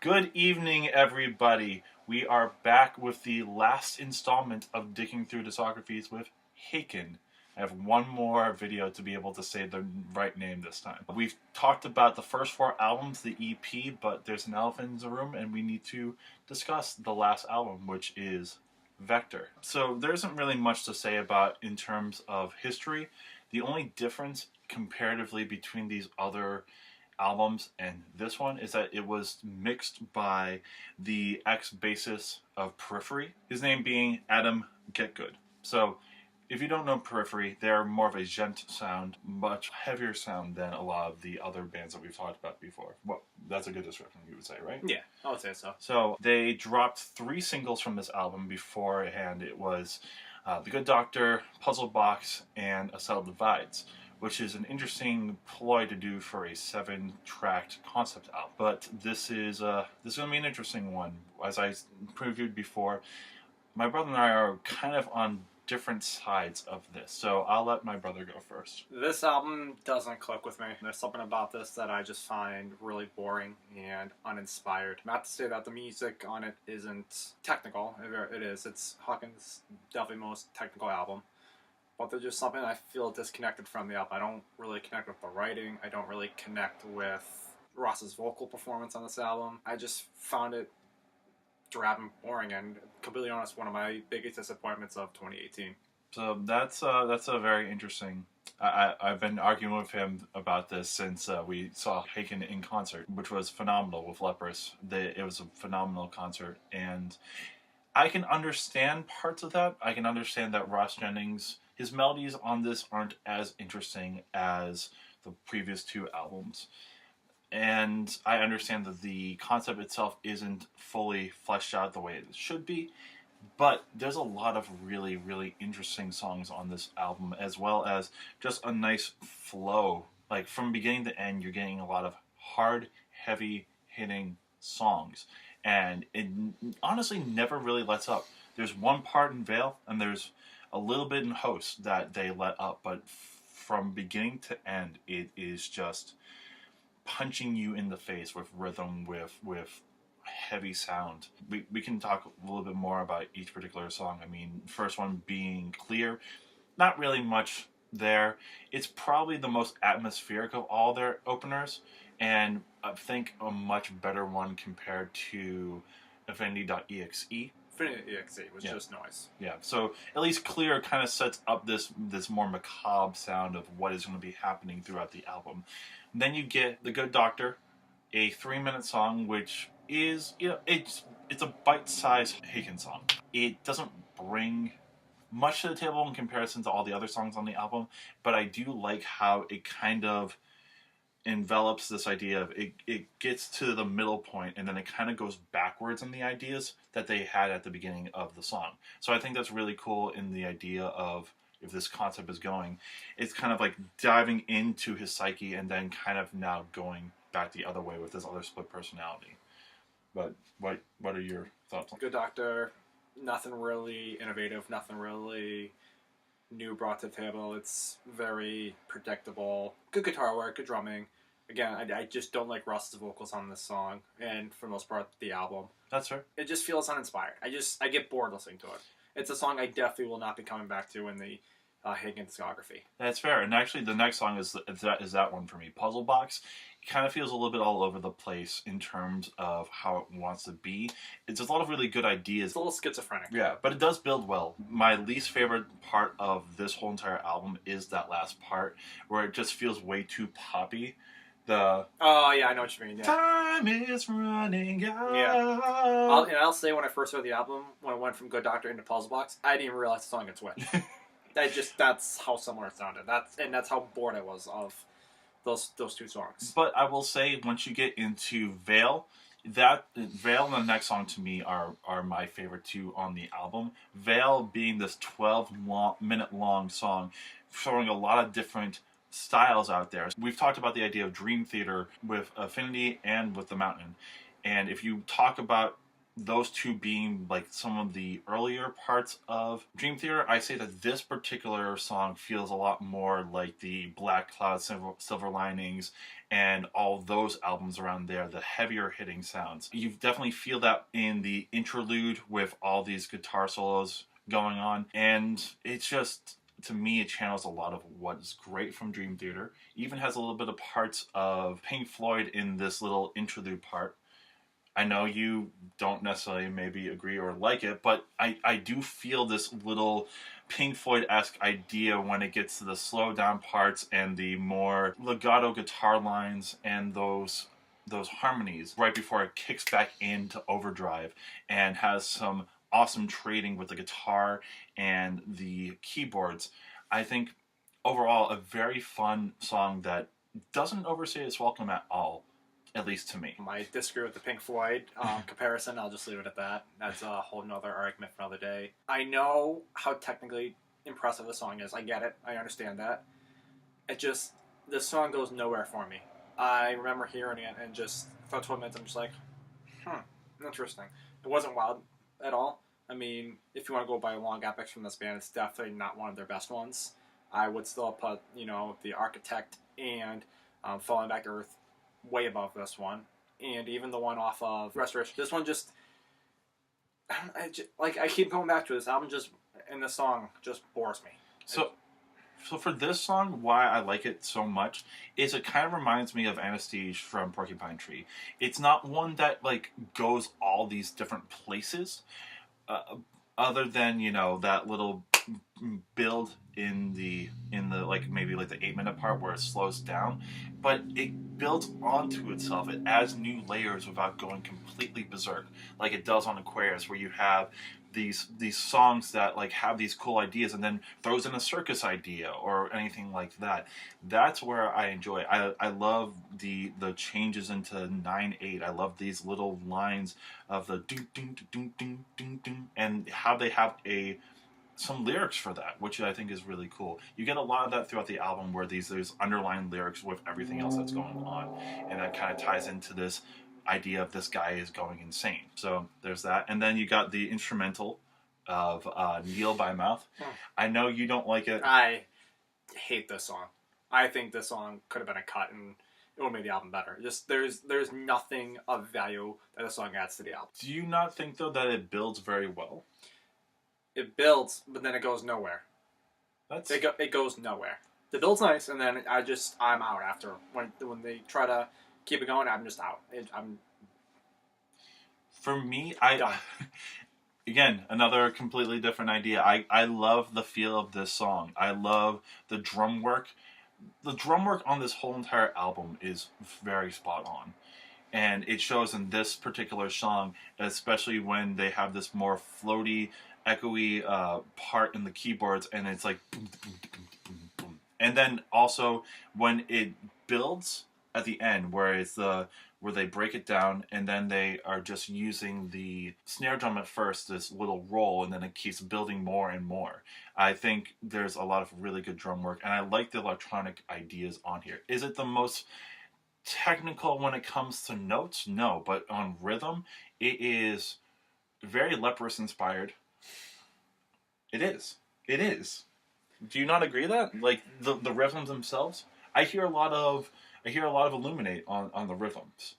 Good evening, everybody. We are back with the last installment of Digging Through Discographies with Haken. I have one more video to be able to say the right name this time. We've talked about the first 4 albums, the EP, but there's an elephant in the room, and we need to discuss the last album, which is Vector. So there isn't really much to say about in terms of history. The only difference comparatively between these other albums and this one is that it was mixed by the ex-bassist of Periphery, his name being Adam Getgood. So if you don't know Periphery, they're more of a gent sound, much heavier sound than a lot of the other bands that we've talked about before. Well, that's a good description, you would say, right? Yeah, I would say so. So they dropped 3 singles from this album beforehand. It was The Good Doctor, Puzzle Box, and A Cell Divides, which is an interesting ploy to do for a 7-tracked concept album. But this is going to be an interesting one. As I previewed before, my brother and I are kind of on different sides of this, so I'll let my brother go first. This album doesn't click with me. There's something about this that I just find really boring and uninspired. Not to say that the music on it isn't technical. It is. It's Haken's definitely most technical album. But there's just something I feel disconnected from the album. I don't really connect with the writing. I don't really connect with Ross's vocal performance on this album. I just found it drab and boring, and completely honest, one of my biggest disappointments of 2018. So that's a very interesting. I've been arguing with him about this since we saw Haken in concert, which was phenomenal with Leprous. It was a phenomenal concert, and I can understand parts of that. I can understand that Ross Jennings, his melodies on this aren't as interesting as the previous 2 albums. And I understand that the concept itself isn't fully fleshed out the way it should be, but there's a lot of really, really interesting songs on this album, as well as just a nice flow. Like, from beginning to end, you're getting a lot of hard, heavy hitting songs. And it honestly never really lets up. There's one part in Veil, and there's a little bit in Host that they let up, but from beginning to end, it is just punching you in the face with rhythm, with heavy sound. We can talk a little bit more about each particular song. I mean, first one being Clear, not really much there. It's probably the most atmospheric of all their openers, and I think a much better one compared to Affinity.exe. Affinity.exe was just noise. Yeah, so at least Clear kind of sets up this more macabre sound of what is going to be happening throughout the album. And then you get The Good Doctor, a 3-minute song, which is, it's a bite-sized Haken song. It doesn't bring much to the table in comparison to all the other songs on the album, but I do like how it kind of envelops this idea of it gets to the middle point, and then it kind of goes backwards in the ideas that they had at the beginning of the song. So I think that's really cool in the idea of, if this concept is going, it's kind of like diving into his psyche and then kind of now going back the other way with this other split personality. But what are your thoughts on Good Doctor, nothing really innovative, nothing really new brought to the table. It's very predictable. Good guitar work, good drumming. Again, I just don't like Ross's vocals on this song, and for the most part, the album. That's fair. It just feels uninspired. I get bored listening to it. It's a song I definitely will not be coming back to in the Haken discography. That's fair. And actually, the next song is that one for me. Puzzle Box. It kind of feels a little bit all over the place in terms of how it wants to be. It's a lot of really good ideas. It's a little schizophrenic. Yeah, but it does build well. My least favorite part of this whole entire album is that last part where it just feels way too poppy. Oh yeah, I know what you mean. Yeah. Time is running out. Yeah. I'll say, when I first heard the album, when it went from Good Doctor into Puzzle Box, I didn't even realize the song had switched. That's how similar it sounded. That's how bored I was of those 2 songs. But I will say, once you get into Veil, Veil and the next song to me are my favorite 2 on the album. Veil being this 12-minute long song, showing a lot of different styles out there. We've talked about the idea of dream theater with Affinity and with the Mountain. And if you talk about those two being like some of the earlier parts of Dream Theater, I say that this particular song feels a lot more like the Black Cloud, Silver Linings, and all those albums around there, the heavier hitting sounds. You definitely feel that in the interlude with all these guitar solos going on, and it's just, to me, it channels a lot of what is great from Dream Theater. Even has a little bit of parts of Pink Floyd in this little interlude part. I know you don't necessarily maybe agree or like it, but I do feel this little Pink Floyd-esque idea when it gets to the slow down parts and the more legato guitar lines and those harmonies right before it kicks back into overdrive and has some awesome trading with the guitar and the keyboards. I think overall a very fun song that doesn't overstay its welcome at all, at least to me. I disagree with the Pink Floyd comparison. I'll just leave it at that. That's a whole nother argument for another day. I know how technically impressive the song is. I get it. I understand that. It just, this song goes nowhere for me. I remember hearing it and just, for 12 minutes, I'm just like, interesting. It wasn't wild at all. I mean, if you want to go by long epics from this band, it's definitely not one of their best ones. I would still put, The Architect and Falling Back to Earth way above this one, and even the one off of Restoration. This one just, I keep going back to this album. Just, and the song just bores me. So for this song, why I like it so much is it kind of reminds me of Anesthesia from Porcupine Tree. It's not one that like goes all these different places, other than that little build in the like maybe like the 8-minute part where it slows down, but it builds onto itself. It adds new layers without going completely berserk like it does on Aquarius, where you have these songs that like have these cool ideas and then throws in a circus idea or anything like that. That's where I enjoy it. I love the changes into 9/8. I love these little lines of the ding ding ding ding ding ding and how they have some lyrics for that, which I think is really cool. You get a lot of that throughout the album, where there's underlying lyrics with everything else that's going on, and that kind of ties into this idea of this guy is going insane. So there's that, and then you got the instrumental of "Kneel by Mouth." I know you don't like it. I hate this song. I think this song could have been a cut, and it would have made the album better. Just there's nothing of value that the song adds to the album. Do you not think though that it builds very well? It builds, but then it goes nowhere. It goes nowhere. The build's nice, and then I'm out after. When they try to keep it going, I'm just out. For me, done. Again, another completely different idea. I love the feel of this song. I love the drum work. The drum work on this whole entire album is very spot on. And it shows in this particular song, especially when they have this more floaty, echoey part in the keyboards, and it's like boom, boom, boom, boom, boom. And then also when it builds at the end, where they break it down, and then they are just using the snare drum at first, this little roll, and then it keeps building more and more. I think there's a lot of really good drum work, and I like the electronic ideas on here. Is it the most technical when it comes to notes? No, but on rhythm, it is very Leprous inspired. It is. Do you not agree that? Like the rhythms themselves? I hear a lot of Illuminate on the rhythms.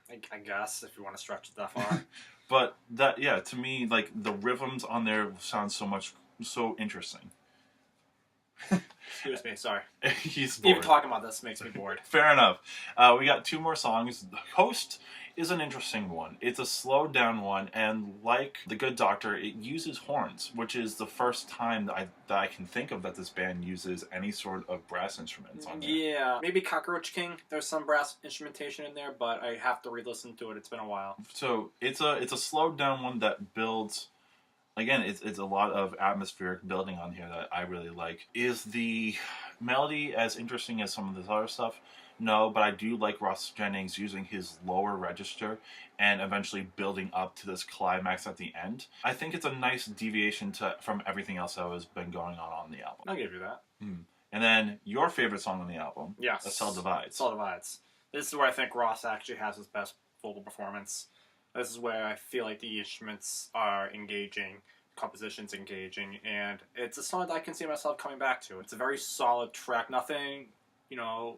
I guess, if you want to stretch it that far. But that, yeah, to me, like the rhythms on there sound so interesting. Excuse me, sorry. He's bored. Even talking about this makes me bored. Fair enough. We got 2 more songs. Host is an interesting one. It's a slowed down one, and like The Good Doctor, it uses horns, which is the first time that I can think of that this band uses any sort of brass instruments on there. Yeah, maybe Cockroach King. There's some brass instrumentation in there, but I have to re-listen to it. It's been a while. So it's a slowed down one that builds. Again, it's a lot of atmospheric building on here that I really like. Is the melody as interesting as some of this other stuff? No, but I do like Ross Jennings using his lower register and eventually building up to this climax at the end. I think it's a nice deviation from everything else that has been going on the album. I'll give you that. And then your favorite song on the album, yes, A Cell Divides. Cell Divides. This is where I think Ross actually has his best vocal performance. This is where I feel like the instruments are engaging, composition's engaging, and it's a song that I can see myself coming back to. It's a very solid track, nothing,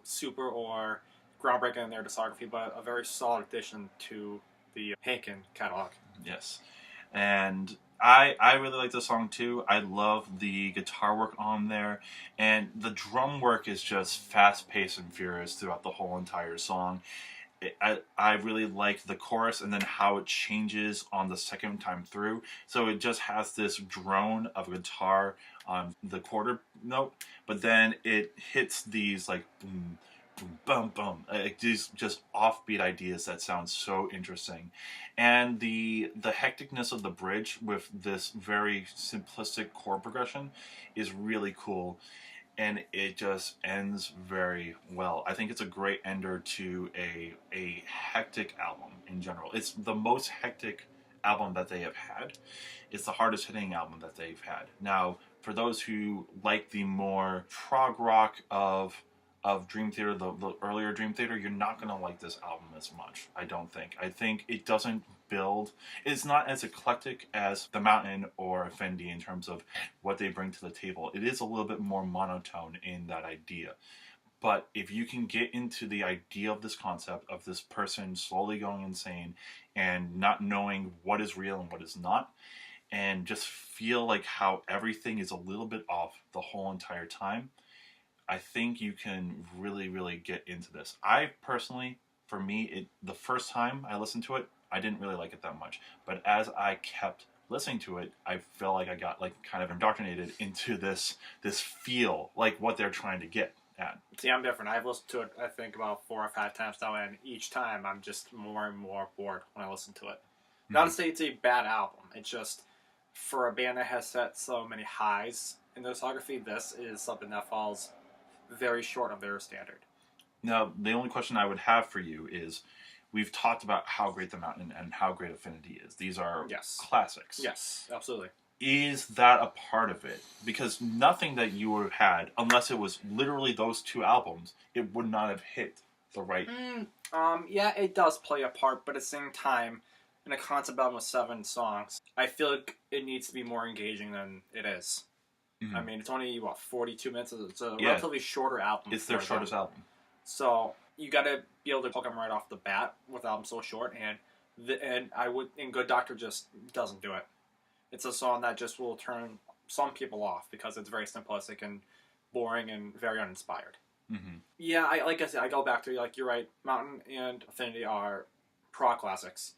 super or groundbreaking in their discography, but a very solid addition to the Haken catalog. Yes. And I really like the song too. I love the guitar work on there, and the drum work is just fast paced and furious throughout the whole entire song. I really like the chorus and then how it changes on the second time through. So it just has this drone of guitar on the quarter note, but then it hits these like boom, boom, bum, bum. Like these just offbeat ideas that sound so interesting. And the hecticness of the bridge with this very simplistic chord progression is really cool, and it just ends very well. I think it's a great ender to a hectic album in general. It's the most hectic album that they have had. It's the hardest hitting album that they've had. Now, for those who like the more prog rock of Dream Theater, the earlier Dream Theater, you're not going to like this album as much, I don't think. I think it doesn't build, it's not as eclectic as The Mountain or Affinity in terms of what they bring to the table. It is a little bit more monotone in that idea. But if you can get into the idea of this concept of this person slowly going insane and not knowing what is real and what is not, and just feel like how everything is a little bit off the whole entire time, I think you can really, really get into this. I personally, for me, the first time I listened to it, I didn't really like it that much. But as I kept listening to it, I felt like I got like kind of indoctrinated into this feel, like what they're trying to get at. See, I'm different. I've listened to it, I think, about 4 or 5 times now, and each time I'm just more and more bored when I listen to it. Mm-hmm. Not to say it's a bad album. It's just, for a band that has set so many highs in their discography, this is something that falls very short of their standard. Now, the only question I would have for you is, we've talked about how great The Mountain and how great Affinity is. These are classics. Yes, absolutely. Is that a part of it? Because nothing that you would have had, unless it was literally those 2 albums, it would not have hit the right... Yeah, it does play a part, but at the same time, in a concept album with 7 songs, I feel like it needs to be more engaging than it is. Mm-hmm. I mean, it's only, 42 minutes? It's a relatively shorter album. It's their shortest album. So, you gotta be able to hook them right off the bat with an album so short, and Good Doctor just doesn't do it. It's a song that just will turn some people off because it's very simplistic and boring and very uninspired. Mm-hmm. Yeah, like I said, I go back to, you're right, Mountain and Affinity are prog classics,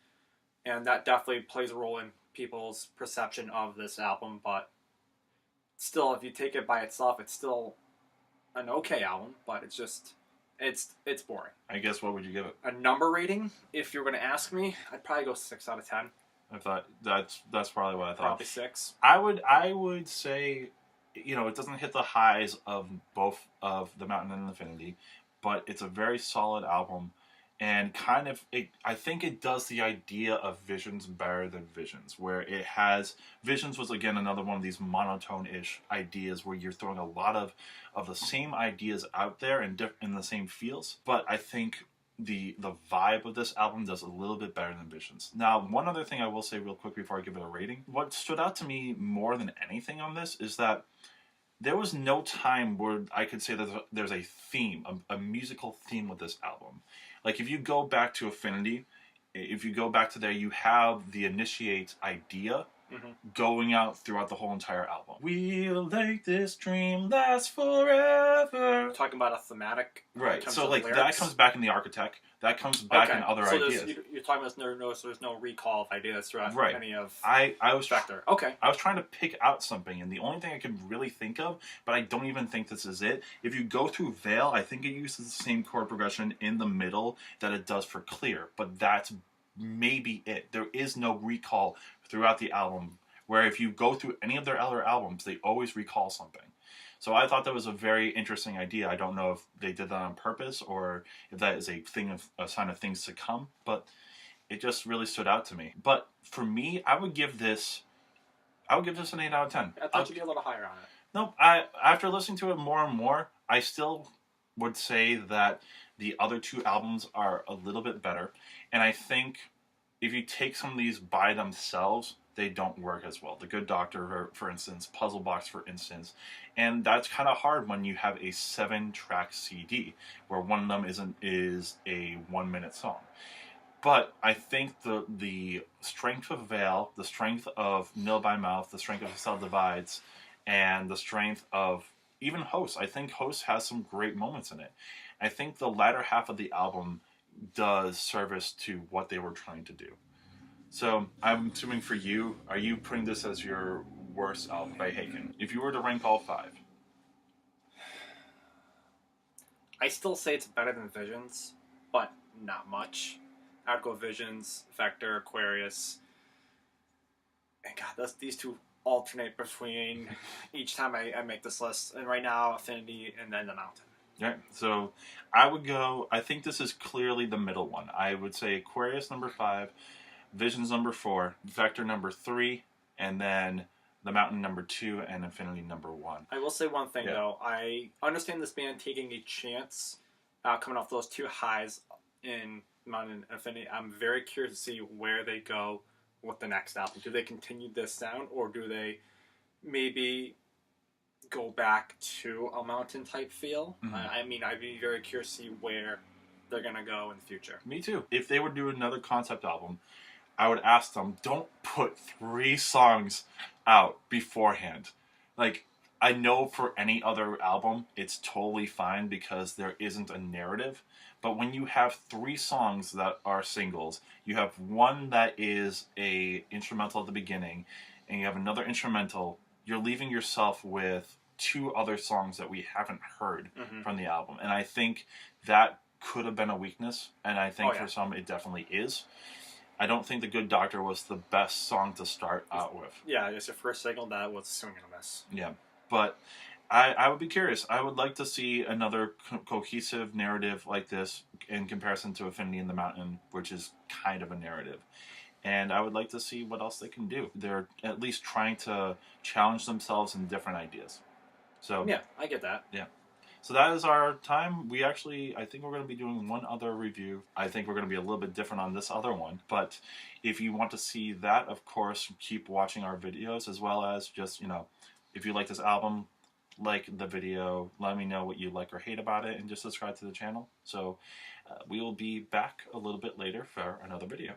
and that definitely plays a role in people's perception of this album, but still, if you take it by itself, it's still an okay album, but it's just, it's boring. I guess, what would you give it? A number rating, if you're going to ask me, I'd probably go 6 out of 10. I thought that's probably what I thought. Probably 6. I would say, it doesn't hit the highs of both of The Mountain and Affinity, but it's a very solid album, and I think it does the idea of Visions better than Visions, where it has... Visions was, again, another one of these monotone-ish ideas where you're throwing a lot of the same ideas out there in the same feels, but I think the vibe of this album does a little bit better than Visions. Now, one other thing I will say real quick before I give it a rating, what stood out to me more than anything on this is that there was no time where I could say that there's a theme, a musical theme with this album. Like, if you go back to Affinity, if you go back to there, you have the Initiate idea going out throughout the whole entire album. We'll make this dream last forever. Talking about a thematic. Right, so like lyrics. That comes back in The Architect. That comes back in other ideas. You're talking about there's no recall of ideas throughout any of I was Spectre. Okay. I was trying to pick out something, and the only thing I could really think of, but I don't even think this is it. If you go through Veil, I think it uses the same chord progression in the middle that it does for Clear, but that's maybe it. There is no recall throughout the album, where if you go through any of their other albums, they always recall something. So I thought that was a very interesting idea. I don't know if they did that on purpose or if that is a sign of things to come, but it just really stood out to me. But for me, I would give this an 8 out of 10. I thought you'd be a little higher on it. No, after listening to it more and more, I still would say that the other 2 albums are a little bit better, and I think if you take some of these by themselves, they don't work as well. The Good Doctor, for instance, Puzzle Box, for instance, and that's kind of hard when you have a 7-track CD where one of them is a 1-minute song. But I think the strength of Veil, the strength of Nil by Mouth, the strength of Cell Divides, and the strength of even Host. I think Host has some great moments in it. I think the latter half of the album does service to what they were trying to do. So I'm assuming for you, are you putting this as your worst album by Haken? If you were to rank all 5. I still say it's better than Visions, but not much. I'd go Visions, Vector, Aquarius. And God, these two alternate between each time I make this list. And right now, Affinity and then the Mountain. Yeah, so I would go, I think this is clearly the middle one. I would say Aquarius number 5, Visions number 4, Vector number 3, and then the Mountain number 2, and Infinity number 1. I will say one thing, though. I understand this band taking a chance coming off those 2 highs in Mountain and Affinity. I'm very curious to see where they go with the next album. Do they continue this sound, or do they maybe go back to a Mountain type feel? Mm-hmm. I mean, I'd be very curious to see where they're going to go in the future. Me too. If they would do another concept album, I would ask them, don't put 3 songs out beforehand. Like, I know for any other album, it's totally fine because there isn't a narrative. But when you have 3 songs that are singles, you have one that is a instrumental at the beginning, and you have another instrumental, you're leaving yourself with 2 other songs that we haven't heard from the album. And I think that could have been a weakness, and I think for some it definitely is. I don't think The Good Doctor was the best song to start out with. Yeah, it's your first single that was swing and a miss. Yeah, but I would be curious. I would like to see another cohesive narrative like this in comparison to Affinity and the Mountain, which is kind of a narrative. And I would like to see what else they can do. They're at least trying to challenge themselves in different ideas. So yeah, I get that. Yeah. So that is our time. I think we're going to be doing one other review. I think we're going to be a little bit different on this other one. But if you want to see that, of course, keep watching our videos, as well as just, if you like this album, like the video, let me know what you like or hate about it, and just subscribe to the channel. So we will be back a little bit later for another video.